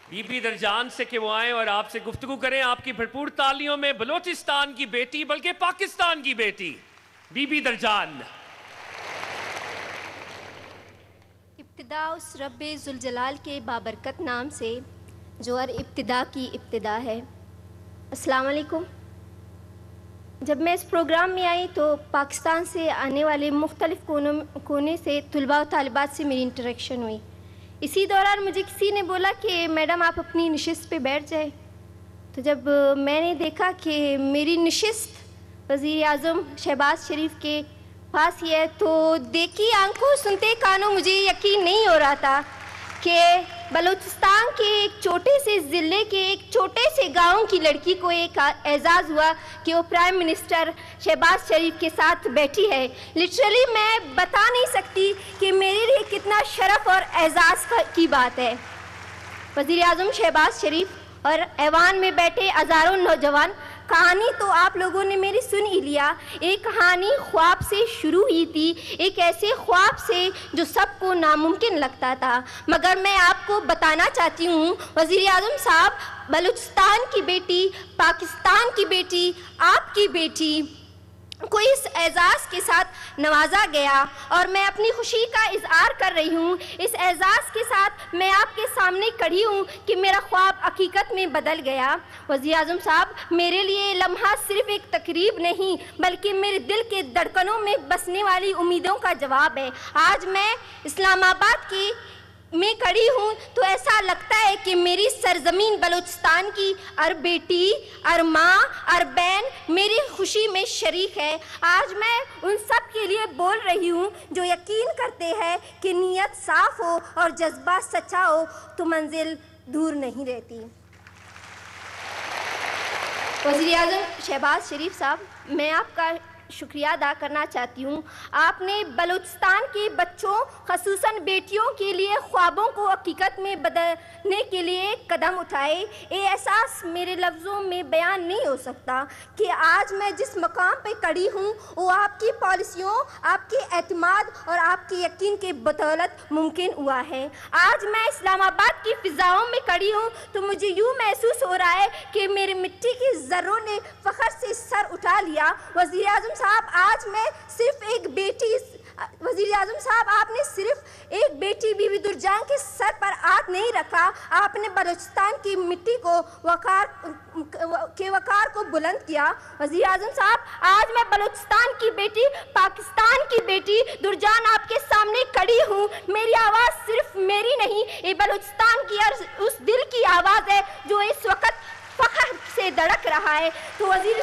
बीबी दरजान से कि वो आए और आपसे गुफ्तगू करें। आपकी भरपूर तालियों में बलोचिस्तान की बेटी, बल्कि पाकिस्तान की बेटी, बीबी दरजान। इब्तिदा उस रब्बे जुल जलाल के बाबरकत नाम से जो हर इब्तिदा की इब्तिदा है। अस्सलाम वालेकुम। जब मैं इस प्रोग्राम में आई तो पाकिस्तान से आने वाले मुख्तलिफ कोने से तुलबा और तालिबात से मेरी इंटरेक्शन हुई। इसी दौरान मुझे किसी ने बोला कि मैडम आप अपनी नशिस्त पे बैठ जाए। तो जब मैंने देखा कि मेरी नशिस्त वज़ीर आज़म शहबाज शरीफ के पास ही है तो देखी आंखों सुनते कानों मुझे यकीन नहीं हो रहा था कि बलूचिस्तान के एक छोटे से ज़िले के एक छोटे से गांव की लड़की को एक एजाज़ हुआ कि वो प्राइम मिनिस्टर शहबाज शरीफ के साथ बैठी है। लिटरली मैं बता नहीं सकती कि मेरे लिए कितना शरफ़ और एजाज़ की बात है। वज़ीर आज़म शहबाज शरीफ और ऐवान में बैठे हज़ारों नौजवान। कहानी तो आप लोगों ने मेरी सुन ही लिया। एक कहानी ख्वाब से शुरू हुई थी, एक ऐसे ख्वाब से जो सबको नामुमकिन लगता था। मगर मैं आपको बताना चाहती हूँ वज़ीर आज़म साहब, बलूचिस्तान की बेटी, पाकिस्तान की बेटी, आपकी बेटी को इस एजाज़ के साथ नवाजा गया और मैं अपनी खुशी का इजहार कर रही हूँ। इस एजाज़ के साथ मैं आपके सामने खड़ी हूँ कि मेरा ख्वाब हकीकत में बदल गया। वज़ीर आज़म साहब, मेरे लिए लम्हा सिर्फ एक तकरीब नहीं बल्कि मेरे दिल के धड़कनों में बसने वाली उम्मीदों का जवाब है। आज मैं इस्लामाबाद की में खड़ी हूँ तो ऐसा लगता है कि मेरी सरजमीन बलूचिस्तान की हर बेटी, हर माँ, हर बहन मेरी खुशी में शरीक है। आज मैं उन सब के लिए बोल रही हूँ जो यकीन करते हैं कि नीयत साफ हो और जज्बा सच्चा हो तो मंजिल दूर नहीं रहती। वज़ीर आज़म शहबाज शरीफ साहब, मैं आपका शुक्रिया अदा करना चाहती हूँ। आपने बलूचिस्तान के बच्चों ख़ुसूसन बेटियों के लिए ख्वाबों को हकीकत में बदलने के लिए कदम उठाए। ये एहसास मेरे लफ्ज़ों में बयान नहीं हो सकता कि आज मैं जिस मकाम पे खड़ी हूँ वो आपकी पॉलिसियों, आपके एतमाद और आपके यकीन के बदौलत मुमकिन हुआ है। आज मैं इस्लामाबाद की फ़िज़ाओं में खड़ी हूँ तो मुझे यूँ महसूस हो रहा है कि मेरी मिट्टी के ज़र्रों ने फ़ख्र से सर उठा लिया। वज़ीर आज़म साहब, आज मैं सिर्फ एक बेटी, वज़ीर आज़म साहब आपने सिर्फ एक बेटी बीबी दुरजान के सर पर हाथ नहीं रखा, आपने बलूचिस्तान की मिट्टी को वक़ार को बुलंद किया। वज़ीर आज़म साहब, आज मैं बलूचिस्तान की बेटी, पाकिस्तान की बेटी दुरजान आपके सामने खड़ी हूँ। मेरी आवाज़ सिर्फ मेरी नहीं, ये बलूचिस्तान की उस दिल की आवाज़ है जो इस वक्त फ़ख्र से धड़क रहा है। तो वज़ीर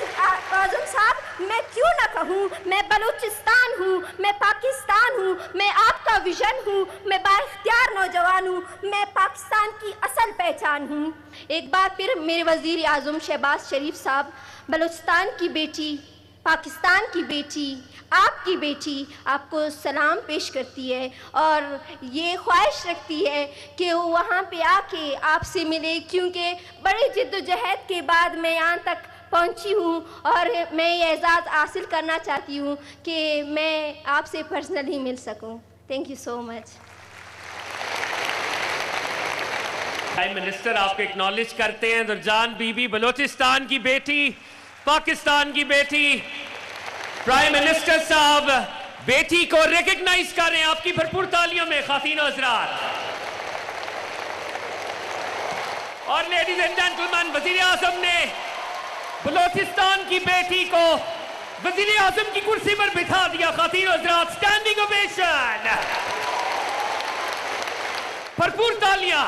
आज़म साहब, मैं क्यों ना कहूँ, मैं बलूचिस्तान हूँ, मैं पाकिस्तान हूँ, मैं आपका विजन हूँ, मैं बाइख्तियार नौजवान हूँ, मैं पाकिस्तान की असल पहचान हूँ। एक बार फिर मेरे वज़ीर आज़म शहबाज शरीफ साहब, बलूचिस्तान की बेटी, पाकिस्तान की बेटी, आपकी बेटी आपको सलाम पेश करती है और ये ख्वाहिश रखती है कि वो वहाँ पे आके आपसे मिले, क्योंकि बड़ी जिद्दोजहद के बाद मैं यहाँ तक पहुँची हूँ और मैं ये एजाज़ हासिल करना चाहती हूँ कि मैं आपसे पर्सनली मिल सकूँ। Thank you so much. Prime minister आपको एक्नॉलेज करते हैं। दुरजान बीबी, बलूचिस्तान की बेटी, पाकिस्तान की बेटी। प्राइम मिनिस्टर साहब बेटी को रिकॉग्नाइज कर रहे हैं आपकी भरपूर तालियों में, खातीन और हज़रात। और लेडीज एंड जेंटलमैन, वज़ीर आज़म ने बलूचिस्तान की बेटी को वज़ीर आज़म की कुर्सी पर बिठा दिया। खातीन और हज़रात, स्टैंडिंग ओवेशन, भरपूर तालियां।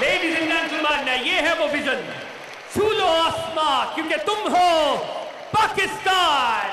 लेडीज एंड जेंटलमैन, ये है वो विजन, छू लो आसमां क्योंकि तुम हो पाकिस्तान।